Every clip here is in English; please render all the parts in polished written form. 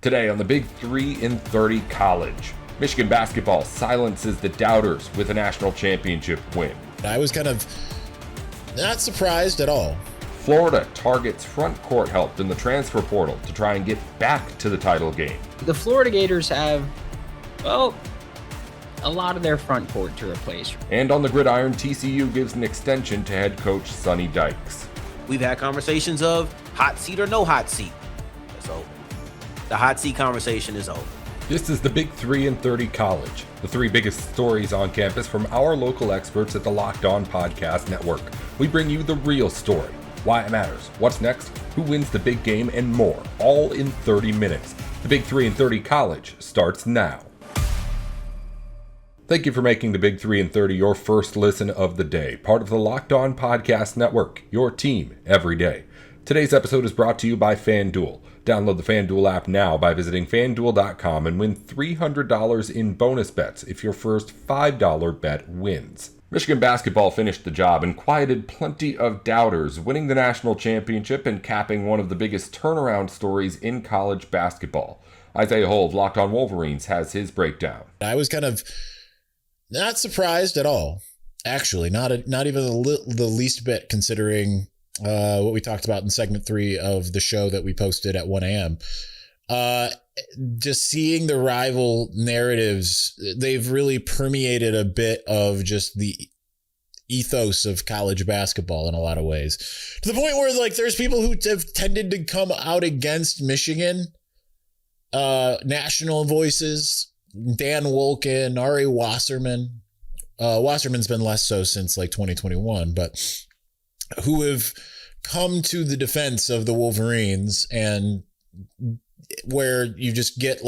Today on the Big 3 in 30 College, Michigan basketball silences the doubters with a national championship win. I was kind of not surprised at all. Florida targets front court help in the transfer portal to try and get back to the title game. The Florida Gators have, a lot of their front court to replace. And on the gridiron, TCU gives an extension to head coach Sonny Dykes. We've had conversations of hot seat or no hot seat. So the hot seat conversation is over. This is the Big 3 in 30 College, the three biggest stories on campus from our local experts at the Locked On Podcast Network. We bring you the real story, why it matters, what's next, who wins the big game, and more, all in 30 minutes. The Big 3 in 30 College starts now. Thank you for making the Big 3 in 30 your first listen of the day, part of the Locked On Podcast Network, your team every day. Today's episode is brought to you by FanDuel. Download the FanDuel app now by visiting FanDuel.com and win $300 in bonus bets if your first $5 bet wins. Michigan basketball finished the job and quieted plenty of doubters, winning the national championship and capping one of the biggest turnaround stories in college basketball. Isaiah Hull of Locked On Wolverines has his breakdown. I was kind of not surprised at all, actually, not even the least bit, considering what we talked about in segment 3 of the show that we posted at 1 a.m. Just seeing the rival narratives, they've really permeated a bit of just the ethos of college basketball in a lot of ways, to the point where there's people who have tended to come out against Michigan, national voices, Dan Wolken, Ari Wasserman. Wasserman's been less so since 2021, but who have come to the defense of the Wolverines, and where you just get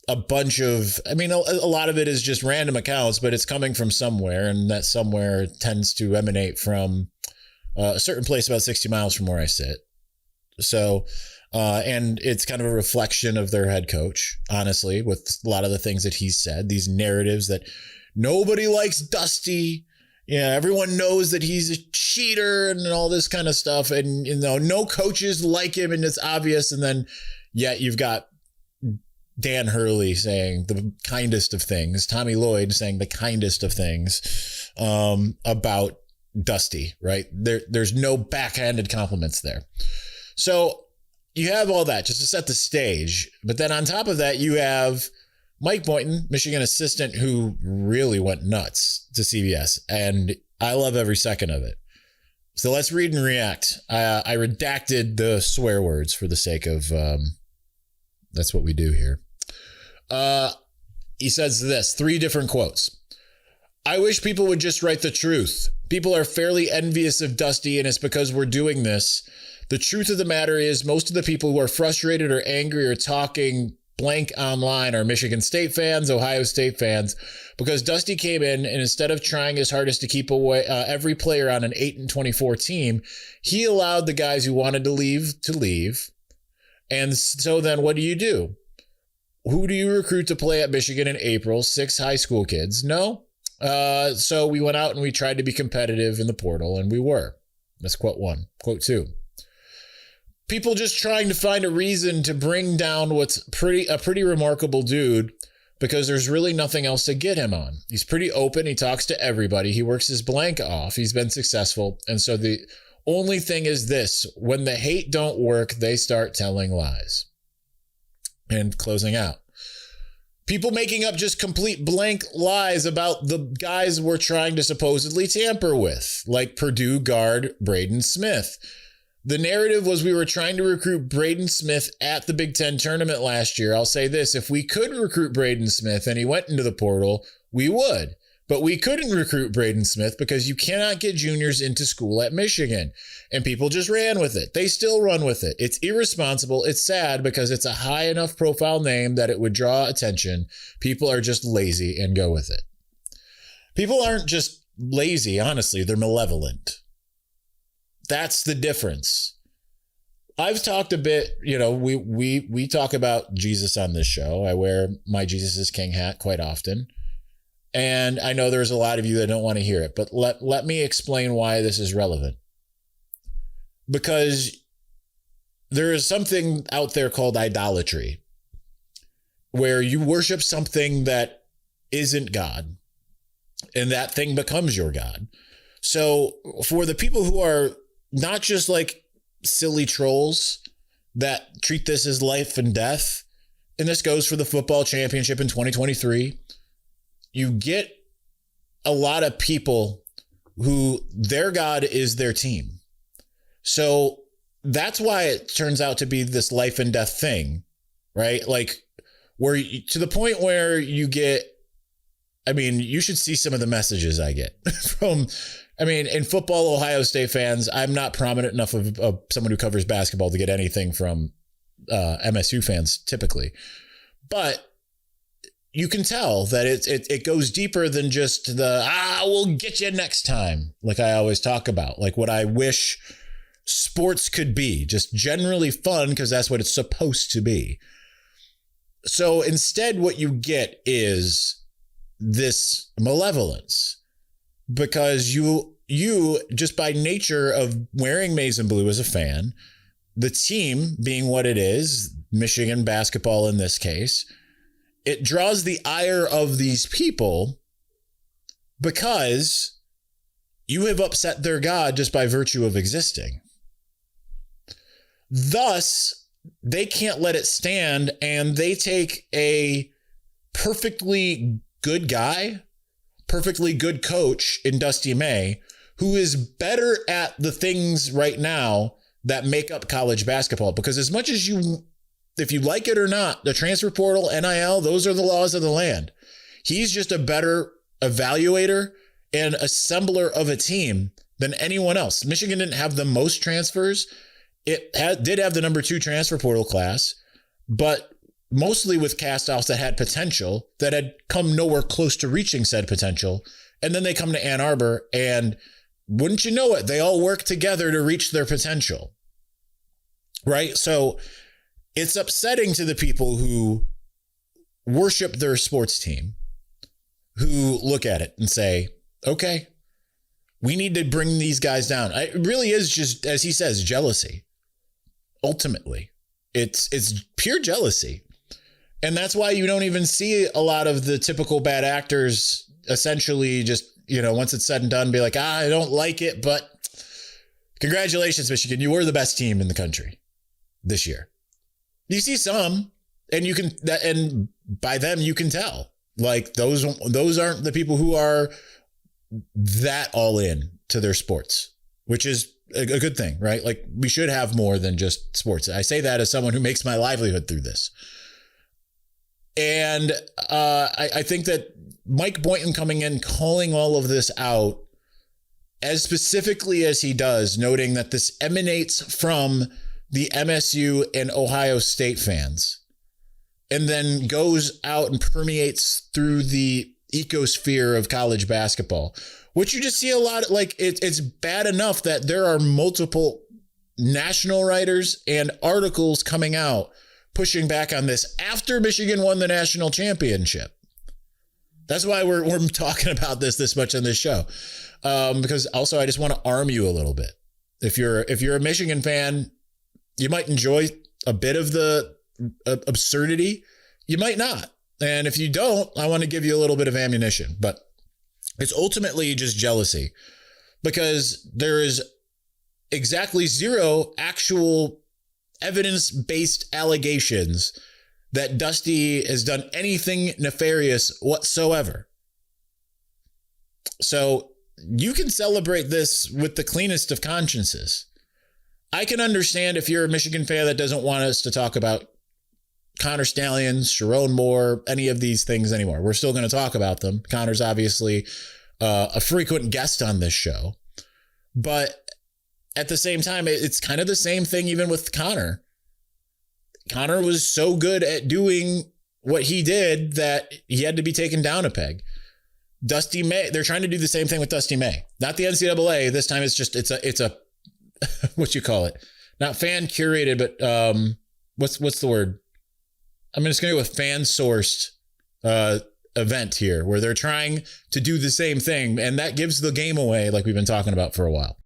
a bunch of, a lot of it is just random accounts, but it's coming from somewhere, and that somewhere tends to emanate from a certain place about 60 miles from where I sit. So, and it's kind of a reflection of their head coach, honestly, with a lot of the things that he's said, these narratives that nobody likes Dusty. Yeah, everyone knows that he's a cheater and all this kind of stuff. And, no coaches like him, and it's obvious. And then yet you've got Dan Hurley saying the kindest of things, Tommy Lloyd saying the kindest of things about Dusty, right? There's no backhanded compliments there. So you have all that just to set the stage. But then on top of that, you have Mike Boynton, Michigan assistant, who really went nuts to CBS, and I love every second of it. So let's read and react. I redacted the swear words for the sake of, that's what we do here. He says this, 3 different quotes. I wish people would just write the truth. People are fairly envious of Dusty, and it's because we're doing this. The truth of the matter is most of the people who are frustrated or angry or talking blank online are Michigan State fans, Ohio State fans, because Dusty came in, and instead of trying his hardest to keep away every player on an 8-24 team, he allowed the guys who wanted to leave. And so then what do? Who do you recruit to play at Michigan in April? 6 high school kids? No. So we went out and we tried to be competitive in the portal, and we were. That's quote 1. Quote 2. People just trying to find a reason to bring down what's a pretty remarkable dude, because there's really nothing else to get him on. He's pretty open. He talks to everybody. He works his blank off. He's been successful. And so the only thing is this: when the hate don't work, they start telling lies. And closing out. People making up just complete blank lies about the guys we're trying to supposedly tamper with, like Purdue guard Braden Smith. The narrative was we were trying to recruit Braden Smith at the Big Ten tournament last year. I'll say this: if we could recruit Braden Smith and he went into the portal, we would. But we couldn't recruit Braden Smith because you cannot get juniors into school at Michigan. And people just ran with it. They still run with it. It's irresponsible. It's sad because it's a high enough profile name that it would draw attention. People are just lazy and go with it. People aren't just lazy, honestly. They're malevolent. That's the difference. I've talked a bit, we talk about Jesus on this show. I wear my Jesus is King hat quite often. And I know there's a lot of you that don't want to hear it, but let me explain why this is relevant. Because there is something out there called idolatry, where you worship something that isn't God, and that thing becomes your God. So for the people who are not just like silly trolls that treat this as life and death, and this goes for the football championship in 2023, you get a lot of people who their God is their team. So that's why it turns out to be this life and death thing, right? Like, where to the point where you get, I mean, you should see some of the messages I get from, I mean, in football, Ohio State fans, I'm not prominent enough of someone who covers basketball to get anything from MSU fans typically. But you can tell that it goes deeper than just we'll get you next time. Like I always talk about, like what I wish sports could be, just generally fun, because that's what it's supposed to be. So instead, what you get is this malevolence, because you just by nature of wearing maize and blue as a fan, the team being what it is, Michigan basketball in this case, it draws the ire of these people because you have upset their God just by virtue of existing. Thus, they can't let it stand, and they take a perfectly good guy, perfectly good coach in Dusty May, who is better at the things right now that make up college basketball. Because as much as if you like it or not, the transfer portal, NIL, those are the laws of the land. He's just a better evaluator and assembler of a team than anyone else. Michigan didn't have the most transfers. It did have the number 2 transfer portal class, but mostly with cast-offs that had potential, that had come nowhere close to reaching said potential. And then they come to Ann Arbor, and wouldn't you know it, they all work together to reach their potential, right? So it's upsetting to the people who worship their sports team, who look at it and say, okay, we need to bring these guys down. It really is just, as he says, jealousy. Ultimately, it's pure jealousy. And that's why you don't even see a lot of the typical bad actors essentially just, once it's said and done, be like, I don't like it, but congratulations, Michigan. You were the best team in the country this year. You see some, and by them, you can tell, like those aren't the people who are that all in to their sports, which is a good thing, right? Like we should have more than just sports. I say that as someone who makes my livelihood through this. And I think that Mike Boynton coming in, calling all of this out as specifically as he does, noting that this emanates from the MSU and Ohio State fans, and then goes out and permeates through the ecosphere of college basketball, which you just see a lot of, like, it's bad enough that there are multiple national writers and articles coming out pushing back on this after Michigan won the national championship. That's why we're talking about this much on this show. Because also I just want to arm you a little bit. If you're a Michigan fan, you might enjoy a bit of the absurdity. You might not. And if you don't, I want to give you a little bit of ammunition. But it's ultimately just jealousy, because there is exactly zero actual evidence-based allegations that Dusty has done anything nefarious whatsoever. So you can celebrate this with the cleanest of consciences. I can understand if you're a Michigan fan that doesn't want us to talk about Connor Stallions, Sharon Moore, any of these things anymore. We're still going to talk about them. Connor's obviously a frequent guest on this show. But at the same time, it's kind of the same thing even with Connor. Connor was so good at doing what he did that he had to be taken down a peg. Dusty May, they're trying to do the same thing with Dusty May. Not the NCAA. This time it's a what you call it? Not fan curated, but what's the word? I'm just going to go with fan sourced event here, where they're trying to do the same thing, and that gives the game away, like we've been talking about for a while.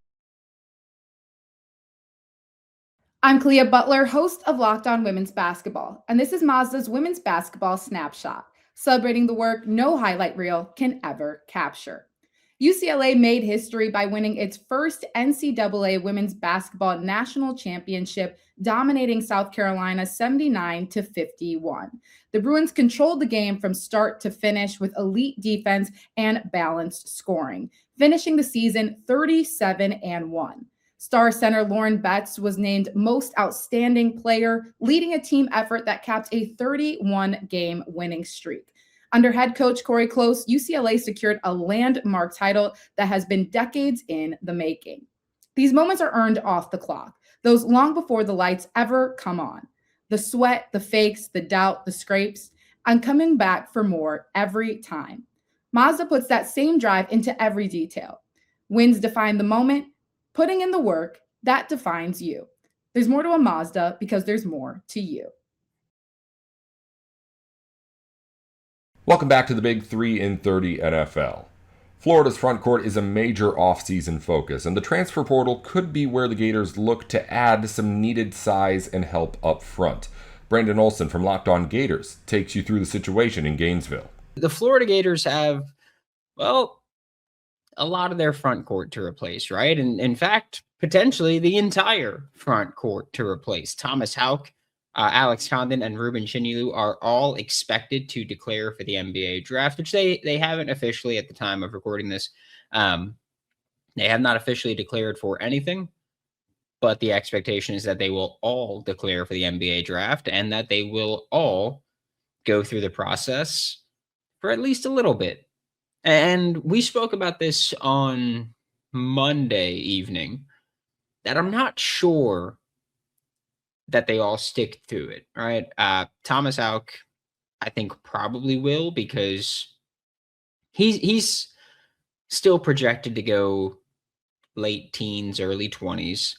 I'm Clea Butler, host of Locked On Women's Basketball, and this is Mazda's Women's Basketball Snapshot, celebrating the work no highlight reel can ever capture. UCLA made history by winning its first NCAA Women's Basketball National Championship, dominating South Carolina 79-51. The Bruins controlled the game from start to finish with elite defense and balanced scoring, finishing the season 37-1. Star center Lauren Betts was named Most Outstanding Player, leading a team effort that capped a 31-game winning streak. Under head coach Corey Close, UCLA secured a landmark title that has been decades in the making. These moments are earned off the clock, those long before the lights ever come on. The sweat, the fakes, the doubt, the scrapes, and coming back for more every time. Mazda puts that same drive into every detail. Wins define the moment. Putting in the work, that defines you. There's more to a Mazda because there's more to you. Welcome back to the Big 3 in 30 NFL. Florida's front court is a major offseason focus, and the transfer portal could be where the Gators look to add some needed size and help up front. Brandon Olson from Locked On Gators takes you through the situation in Gainesville. The Florida Gators have, a lot of their front court to replace, right? And in fact, potentially the entire front court to replace. Thomas Houck, Alex Condon, and Ruben Chinilu are all expected to declare for the NBA draft, which they haven't officially at the time of recording this. They have not officially declared for anything, but the expectation is that they will all declare for the NBA draft and that they will all go through the process for at least a little bit. And we spoke about this on Monday evening, that I'm not sure that they all stick to it, right? Thomas Houck, I think probably will, because he's still projected to go late teens, early 20s,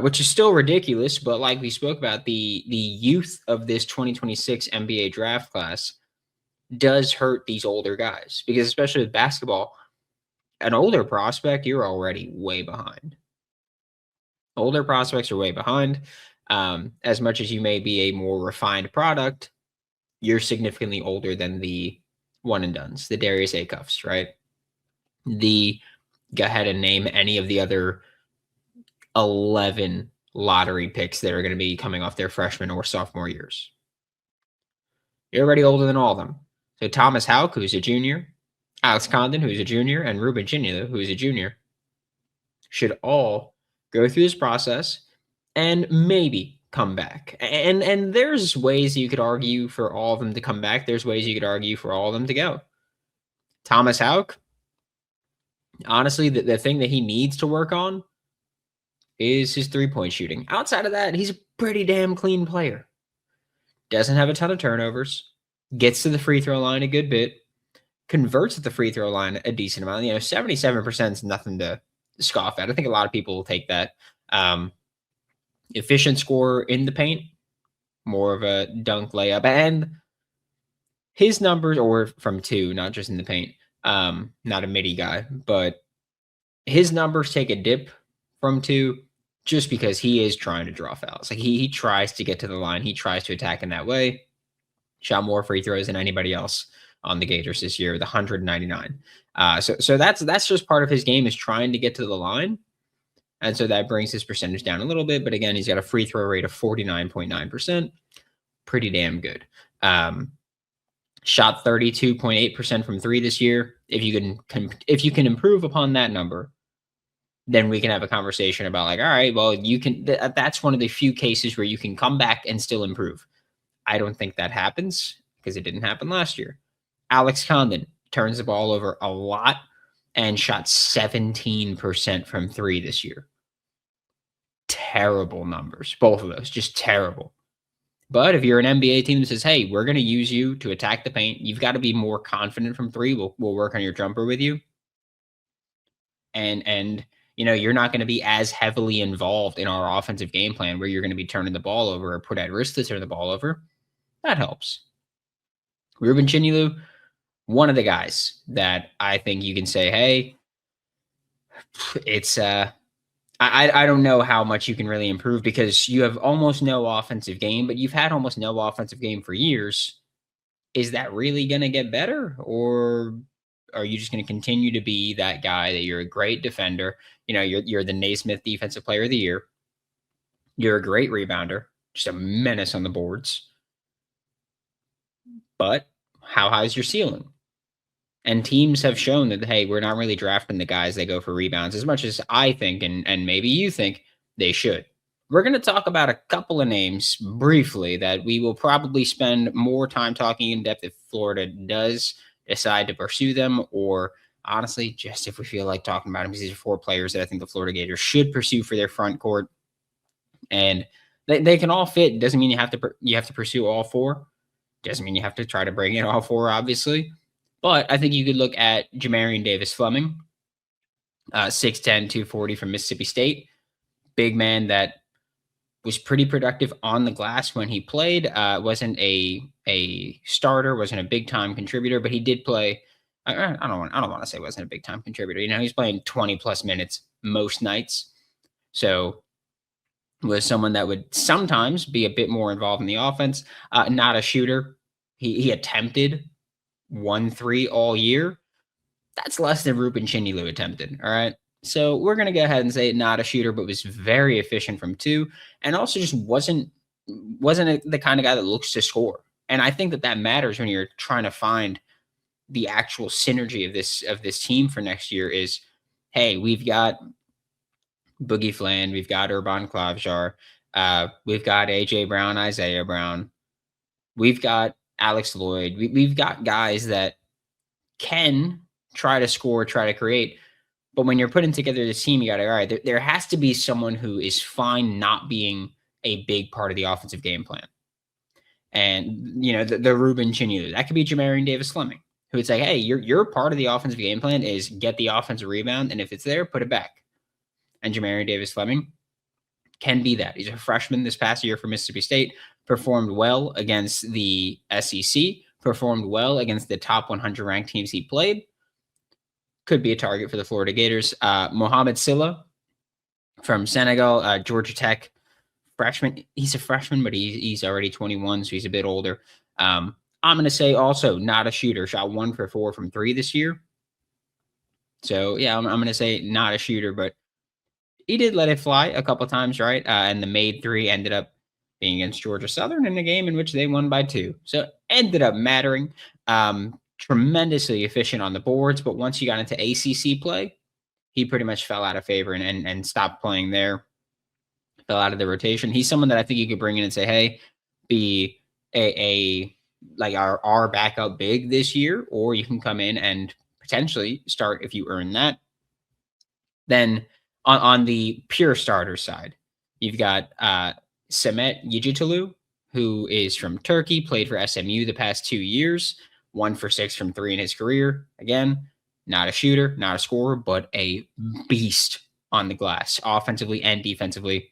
which is still ridiculous. But like we spoke about, the youth of this 2026 NBA draft class does hurt these older guys, because especially with basketball, an older prospect, you're already way behind. Older prospects are way behind. As much as you may be a more refined product, you're significantly older than the one and dones, the Darius Acuffs, right? Go ahead and name any of the other 11 lottery picks that are going to be coming off their freshman or sophomore years. You're already older than all of them. So Thomas Houck, who's a junior, Alex Condon, who's a junior, and Ruben Chinilu, who's a junior, should all go through this process and maybe come back. And there's ways you could argue for all of them to come back. There's ways you could argue for all of them to go. Thomas Houck, honestly, the thing that he needs to work on is his three-point shooting. Outside of that, he's a pretty damn clean player. Doesn't have a ton of turnovers. Gets to the free throw line a good bit. Converts at the free throw line a decent amount. 77% is nothing to scoff at. I think a lot of people will take that. Efficient scorer in the paint, more of a dunk layup. And his numbers, or from two, not just in the paint, not a midi guy, but his numbers take a dip from two just because he is trying to draw fouls. Like he tries to get to the line. He tries to attack in that way. Shot more free throws than anybody else on the Gators this year with 199. So that's just part of his game, is trying to get to the line. And so that brings his percentage down a little bit. But again, he's got a free throw rate of 49.9%. Pretty damn good. Shot 32.8% from three this year. If you can improve upon that number, then we can have a conversation about all right, well, you can. That's one of the few cases where you can come back and still improve. I don't think that happens because it didn't happen last year. Alex Condon turns the ball over a lot and shot 17% from three this year. Terrible numbers. Both of those, just terrible. But if you're an NBA team that says, hey, we're going to use you to attack the paint, you've got to be more confident from three. We'll work on your jumper with you. And you're not going to be as heavily involved in our offensive game plan where you're going to be turning the ball over or put at risk to turn the ball over. That helps. Ruben Chinilu, one of the guys that I think you can say, hey, it's I I don't know how much you can really improve because you have almost no offensive game, but you've had almost no offensive game for years. Is that really going to get better, or are you just going to continue to be that guy that you're a great defender? You're the Naismith Defensive Player of the Year. You're a great rebounder, just a menace on the boards. But how high is your ceiling? And teams have shown that, hey, we're not really drafting the guys that go for rebounds as much as I think and maybe you think they should. We're going to talk about a couple of names briefly that we will probably spend more time talking in depth if Florida does decide to pursue them, or honestly, just if we feel like talking about them, because these are 4 players that I think the Florida Gators should pursue for their front court. And they can all fit. Doesn't mean you have to pursue all 4. Doesn't mean you have to try to bring in all 4, obviously. But I think you could look at Jamarian Davis-Fleming, 6'10", 240 from Mississippi State. Big man that was pretty productive on the glass when he played. Wasn't a starter, wasn't a big-time contributor, but he did play. I don't want to say wasn't a big-time contributor. He's playing 20-plus minutes most nights. So was someone that would sometimes be a bit more involved in the offense. Not a shooter. He attempted 1-3 all year. That's less than Ruben Chinilu attempted. All right. So we're going to go ahead and say not a shooter, but was very efficient from 2, and also just wasn't the kind of guy that looks to score. And I think that matters when you're trying to find the actual synergy of this team for next year. Is, hey, we've got Boogie Fland, we've got Urban Klavjar, we've got AJ Brown, Isaiah Brown, we've got Alex Lloyd. We've got guys that can try to score, try to create. But when you're putting together this team, you got to, all right, there has to be someone who is fine not being a big part of the offensive game plan. And, the Ruben Chinilu, that could be Jamarian Davis-Fleming, who would say, hey, your part of the offensive game plan is get the offensive rebound, and if it's there, put it back. And Jamarian Davis-Fleming can be that. He's a freshman this past year for Mississippi State, performed well against the SEC, performed well against the top 100 ranked teams he played. Could be a target for the Florida Gators. Mohamed Silla from Senegal, Georgia Tech freshman. He's a freshman, but he's already 21, so he's a bit older. I'm going to say also not a shooter. Shot 1 for 4 from 3 this year. So, yeah, I'm going to say not a shooter, but he did let it fly a couple times, right? And the made 3 ended up being against Georgia Southern in a game in which they won by 2. So ended up mattering. Tremendously efficient on the boards, but once you got into ACC play, he pretty much fell out of favor and stopped playing there. Fell out of the rotation. He's someone that I think you could bring in and say, hey, be like our backup big this year, or you can come in and potentially start if you earn that. Then on the pure starter side, you've got Samet Yigitalu, who is from Turkey, played for SMU the past 2 years, 1 for 6 from 3 in his career. Again, not a shooter, not a scorer, but a beast on the glass, offensively and defensively.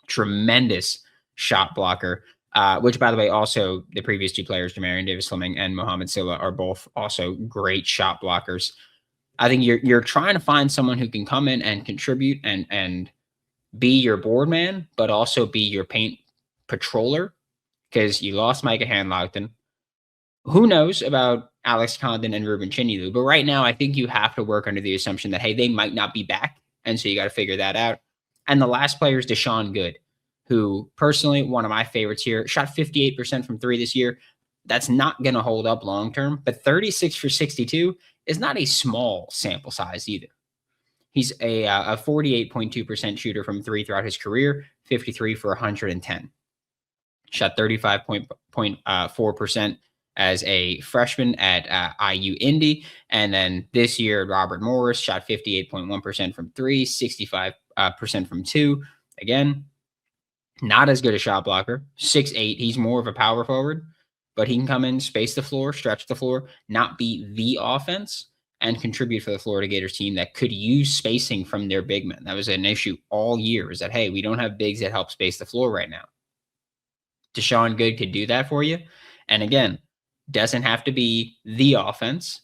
Tremendous shot blocker, which, by the way, also the previous 2 players, Jamarian Davis-Fleming and Mohamed Silla, are both also great shot blockers. I think you're trying to find someone who can come in and contribute and be your board man, but also be your paint patroller, because you lost Micah Hanlogton. Who knows about Alex Condon and Ruben Chinilu? But right now, I think you have to work under the assumption that, hey, they might not be back. And so you got to figure that out. And the last player is Deshaun Good, who personally, one of my favorites here, shot 58% from 3 this year. That's not going to hold up long term, but 36 for 62 is not a small sample size either. He's a 48.2% shooter from 3 throughout his career, 53 for 110. Shot 35.4% as a freshman at IU Indy. And then this year, Robert Morris shot 58.1% from 3, 65% from 2. Again, not as good a shot blocker. 6'8". He's more of a power forward, but he can come in, space the floor, stretch the floor, not be the offense, and contribute for the Florida Gators team that could use spacing from their big men. That was an issue all year, is that, hey, we don't have bigs that help space the floor right now. Deshaun Good could do that for you. And again, doesn't have to be the offense,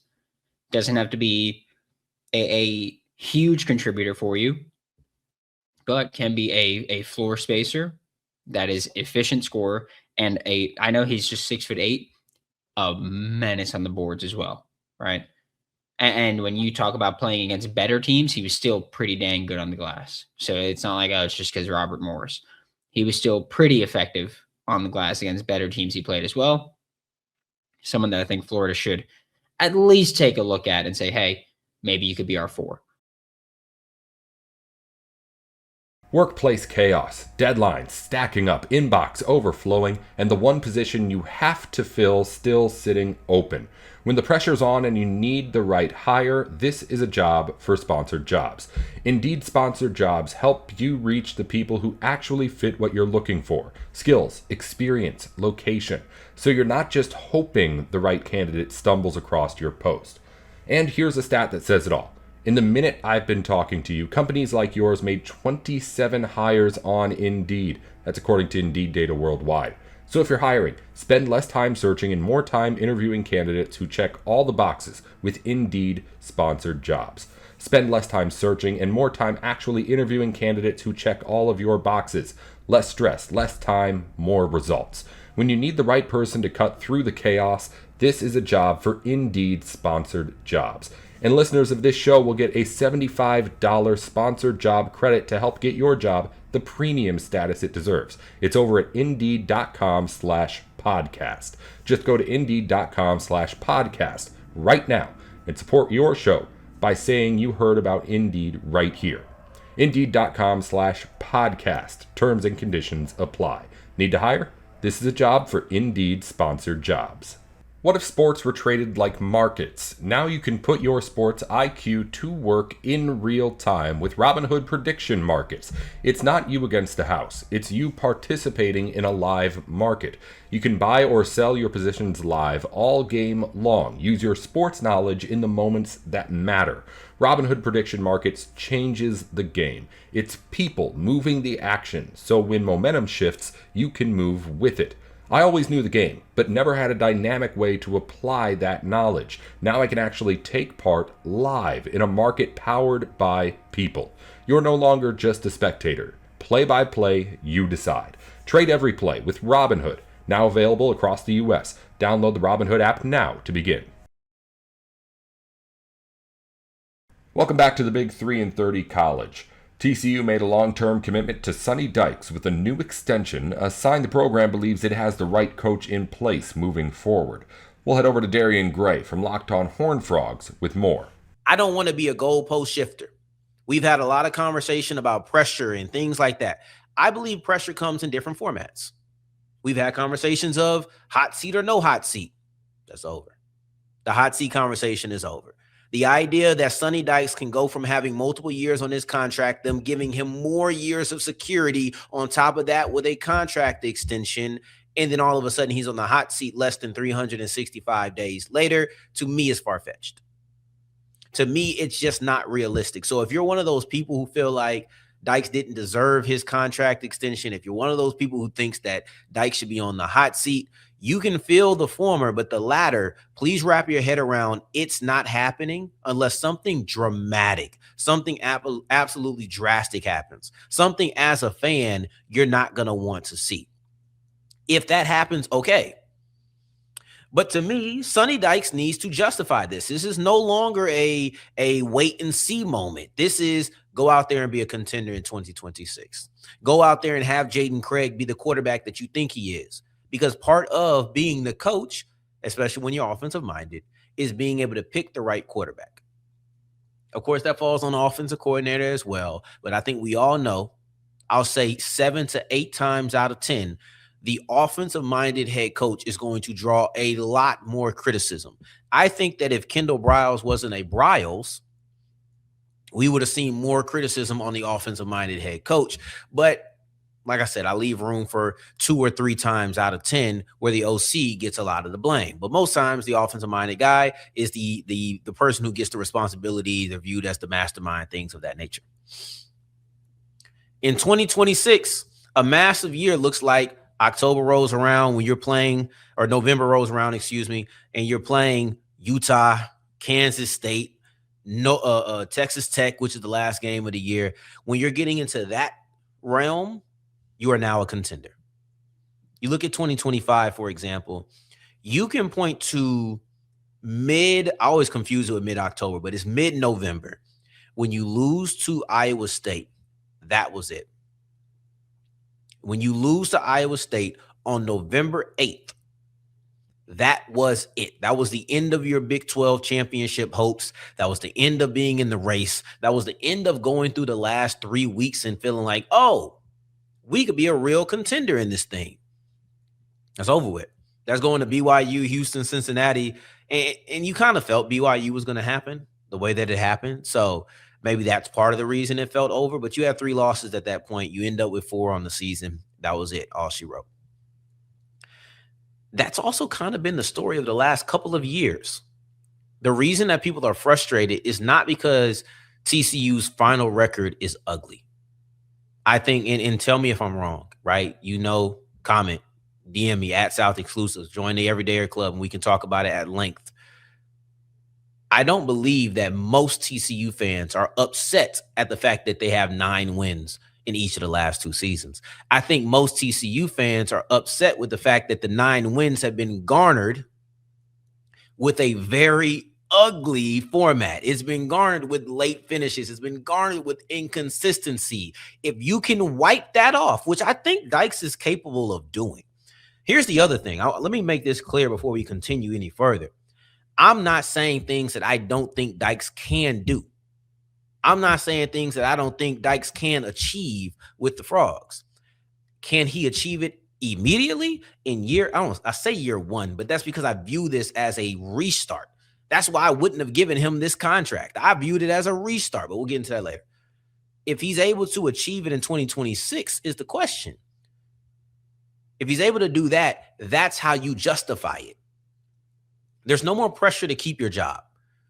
doesn't have to be a huge contributor for you, but can be a floor spacer that is efficient scorer, and I know he's just 6'8", a menace on the boards as well, right? And when you talk about playing against better teams, he was still pretty dang good on the glass. So it's not like, oh, it's just because Robert Morris. He was still pretty effective on the glass against better teams he played as well. Someone that I think Florida should at least take a look at and say, hey, maybe you could be our 4. Workplace chaos, deadlines stacking up, inbox overflowing, and the one position you have to fill still sitting open. When the pressure's on and you need the right hire, this is a job for sponsored jobs. Indeed, sponsored jobs help you reach the people who actually fit what you're looking for. Skills, experience, location. So you're not just hoping the right candidate stumbles across your post. And here's a stat that says it all. In the minute I've been talking to you, companies like yours made 27 hires on Indeed. That's according to Indeed data worldwide. So if you're hiring, spend less time searching and more time interviewing candidates who check all the boxes with Indeed sponsored jobs. Spend less time searching and more time actually interviewing candidates who check all of your boxes. Less stress, less time, more results. When you need the right person to cut through the chaos, this is a job for Indeed sponsored jobs. And listeners of this show will get a $75 sponsored job credit to help get your job the premium status it deserves. It's over at Indeed.com/podcast. Just go to Indeed.com/podcast right now and support your show by saying you heard about Indeed right here. Indeed.com/podcast. Terms and conditions apply. Need to hire? This is a job for Indeed sponsored jobs. What if sports were traded like markets? Now you can put your sports IQ to work in real time with Robinhood prediction markets. It's not you against the house. It's you participating in a live market. You can buy or sell your positions live all game long. Use your sports knowledge in the moments that matter. Robinhood prediction markets changes the game. It's people moving the action. So when momentum shifts, you can move with it. I always knew the game, but never had a dynamic way to apply that knowledge. Now I can actually take part live in a market powered by people. You're no longer just a spectator. Play by play, you decide. Trade every play with Robinhood, now available across the U.S. Download the Robinhood app now to begin. Welcome back to the Big 3 and 30 College. TCU made a long-term commitment to Sonny Dykes with a new extension, a sign the program believes it has the right coach in place moving forward. We'll head over to Darian Gray from Locked On Horned Frogs with more. I don't want to be a goalpost shifter. We've had a lot of conversation about pressure and things like that. I believe pressure comes in different formats. We've had conversations of hot seat or no hot seat. That's over. The hot seat conversation is over. The idea that Sonny Dykes can go from having multiple years on his contract, them giving him more years of security on top of that with a contract extension, and then all of a sudden he's on the hot seat less than 365 days later, to me is far-fetched. To me, it's just not realistic. So if you're one of those people who feel like Dykes didn't deserve his contract extension, if you're one of those people who thinks that Dykes should be on the hot seat, you can feel the former, but the latter, please wrap your head around it's not happening unless something dramatic, something absolutely drastic happens, something as a fan you're not going to want to see. If that happens, okay. But to me, Sonny Dykes needs to justify this. This is no longer a wait and see moment. This is go out there and be a contender in 2026. Go out there and have Jaden Craig be the quarterback that you think he is. Because part of being the coach, especially when you're offensive minded, is being able to pick the right quarterback. Of course, that falls on the offensive coordinator as well. But I think we all know, I'll say 7 to 8 times out of 10, the offensive minded head coach is going to draw a lot more criticism. I think that if Kendall Briles wasn't a Briles, we would have seen more criticism on the offensive minded head coach. But like I said, I leave room for 2 or 3 times out of 10 where the OC gets a lot of the blame. But most times the offensive-minded guy is the person who gets the responsibility. They're viewed as the mastermind, things of that nature. In 2026, a massive year looks like October rolls around when you're playing, or November rolls around, and you're playing Utah, Kansas State, Texas Tech, which is the last game of the year. When you're getting into that realm, you are now a contender. You look at 2025, for example, you can point to I always confuse it with mid-October, but it's mid-November. When you lose to Iowa State, that was it. When you lose to Iowa State on November 8th, that was it. That was the end of your Big 12 championship hopes. That was the end of being in the race. That was the end of going through the last 3 weeks and feeling like, oh, we could be a real contender in this thing. That's over with. That's going to BYU, Houston, Cincinnati. And you kind of felt BYU was going to happen the way that it happened. So maybe that's part of the reason it felt over. But you had 3 losses at that point. You end up with 4 on the season. That was it. All she wrote. That's also kind of been the story of the last couple of years. The reason that people are frustrated is not because TCU's final record is ugly. I think, and tell me if I'm wrong, right? Comment, DM me at South Exclusives, join the Everydayer Club, and we can talk about it at length. I don't believe that most TCU fans are upset at the fact that they have 9 wins in each of the last 2 seasons. I think most TCU fans are upset with the fact that the 9 wins have been garnered with a very ugly format. It's been garnered with late finishes. It's been garnered with inconsistency. If you can wipe that off, which I think Dykes is capable of doing. Here's the other thing. Let me make this clear before we continue any further. I'm not saying things that I don't think Dykes can do. I'm not saying things that I don't think Dykes can achieve with the Frogs. Can he achieve it immediately in I say year 1, but that's because I view this as a restart. That's why I wouldn't have given him this contract. I viewed it as a restart, but we'll get into that later. If he's able to achieve it in 2026 is the question. If he's able to do that, that's how you justify it. There's no more pressure to keep your job.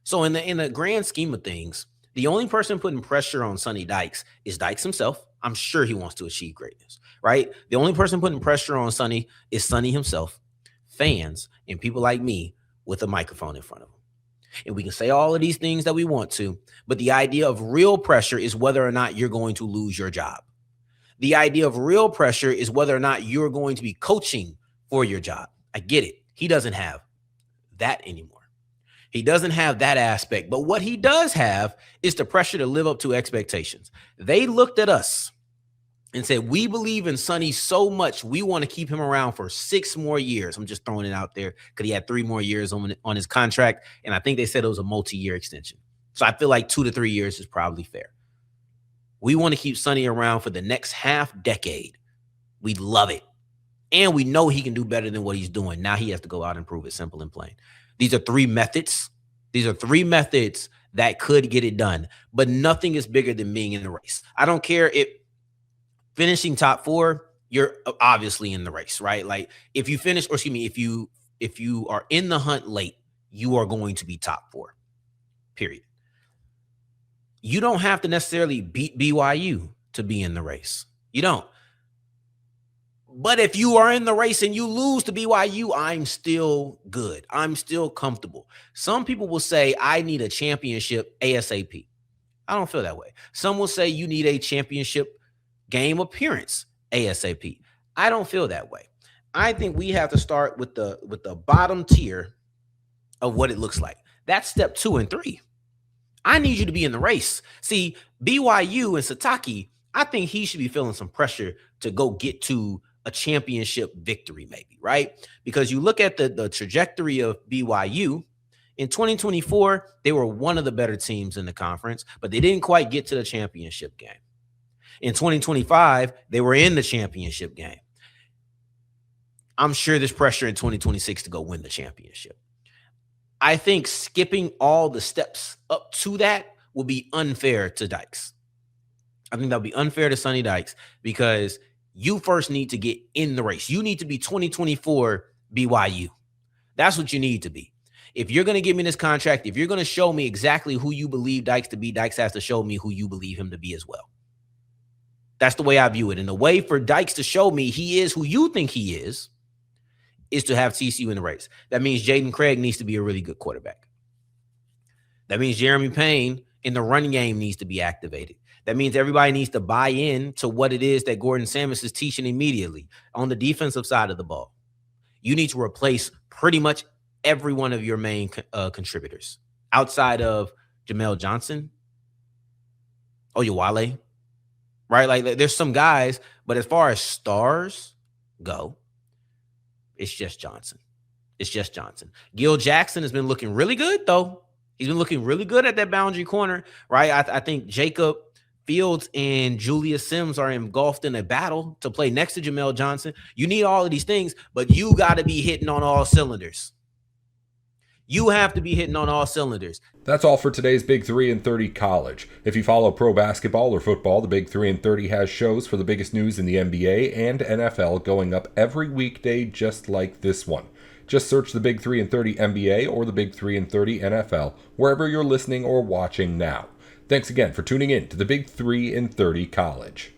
So in the grand scheme of things, the only person putting pressure on Sonny Dykes is Dykes himself. I'm sure he wants to achieve greatness, right? The only person putting pressure on Sonny is Sonny himself, fans, and people like me with a microphone in front of them. And we can say all of these things that we want to, but the idea of real pressure is whether or not you're going to lose your job. The idea of real pressure is whether or not you're going to be coaching for your job. I get it. He doesn't have that anymore. He doesn't have that aspect. But what he does have is the pressure to live up to expectations. They looked at us and said, we believe in Sonny so much, we want to keep him around for 6 more years. I'm just throwing it out there because he had 3 more years on his contract. And I think they said it was a multi-year extension. So I feel like 2 to 3 years is probably fair. We want to keep Sonny around for the next half decade. We love it. And we know he can do better than what he's doing. Now he has to go out and prove it, simple and plain. These are 3 methods. These are 3 methods that could get it done. But nothing is bigger than being in the race. I don't care if finishing top 4, you're obviously in the race, right? Like if you finish, or excuse me, if you are in the hunt late, you are going to be top 4, period. You don't have to necessarily beat BYU to be in the race. You don't. But if you are in the race and you lose to BYU, I'm still good. I'm still comfortable. Some people will say, I need a championship ASAP. I don't feel that way. Some will say you need a championship game appearance ASAP. I don't feel that way. I think we have to start with the bottom tier of what it looks like. That's step 2 and 3. I need you to be in the race. See, BYU and Satake, I think he should be feeling some pressure to go get to a championship victory, maybe, right? Because you look at the trajectory of BYU in 2024, they were one of the better teams in the conference, but they didn't quite get to the championship game. In 2025, they were in the championship game. I'm sure there's pressure in 2026 to go win the championship. I think skipping all the steps up to that will be unfair to Dykes. I think that'll be unfair to Sonny Dykes because you first need to get in the race. You need to be 2024 BYU. That's what you need to be. If you're going to give me this contract, if you're going to show me exactly who you believe Dykes to be, Dykes has to show me who you believe him to be as well. That's the way I view it. And the way for Dykes to show me he is who you think he is to have TCU in the race. That means Jaden Craig needs to be a really good quarterback. That means Jeremy Payne in the run game needs to be activated. That means everybody needs to buy in to what it is that Gordon Samus is teaching immediately on the defensive side of the ball. You need to replace pretty much every one of your main contributors outside of Jamel Johnson, Oyewale, right? Like there's some guys, but as far as stars go, it's just Johnson. It's just Johnson. Gil Jackson has been looking really good, though. He's been looking really good at that boundary corner, right? I think Jacob Fields and Julius Sims are engulfed in a battle to play next to Jamel Johnson. You need all of these things, but you got to be hitting on all cylinders. You have to be hitting on all cylinders. That's all for today's Big 3 and 30 College. If you follow pro basketball or football, the Big 3 and 30 has shows for the biggest news in the NBA and NFL going up every weekday just like this one. Just search the Big 3 and 30 NBA or the Big 3 and 30 NFL wherever you're listening or watching now. Thanks again for tuning in to the Big 3 and 30 College.